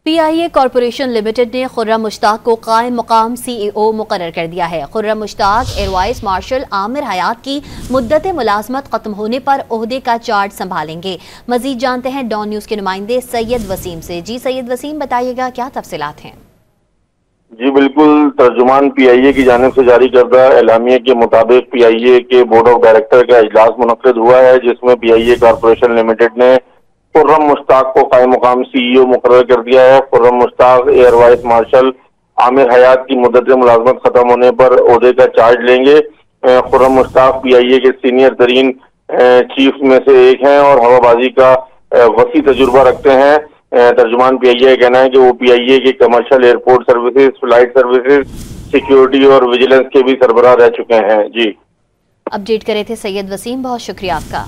PIA corporation limited ने खुर्रम मुश्ताक को कायम मकाम CEO मुकर्रर कर दिया है। Khurram Mushtaq air vice marshal Aamir Hayat की मुद्दत मुलाजमत खत्म होने पर ओहदे का चार्ज संभालेंगे। मजीद जानते हैं डॉन न्यूज के नुमाइंदे सैयद वसीम से। जी सैयद वसीम, बताइएगा क्या तफसीलात हैं। जी बिल्कुल, तर्जुमान PIA की जानिब से जारी करदा एलामिया के मुताबिक PIA के बोर्ड ऑफ डायरेक्टर का इजलास मुनक्किद हुआ है, जिसमें PIA कॉरपोरेशन लिमिटेड ने खुर्रम मुश्ताक को कायम मुकाम CEO मुकर्रर कर दिया है। Khurram Mushtaq air vice marshal Aamir Hayat की मुद्दत मुलाजमत खत्म होने पर ओहदे का चार्ज लेंगे। खुर्रम मुश्ताक PIA के सीनियर तरीन चीफ में से एक हैं और हवाबाजी का वसी तजुर्बा रखते हैं। तर्जुमान PIA का कहना है कि वो PIA के commercial airport services, flight services, security और विजिलेंस के भी सरबराह रह चुके हैं। जी अपडेट करे थे सैयद वसीम, बहुत शुक्रिया आपका।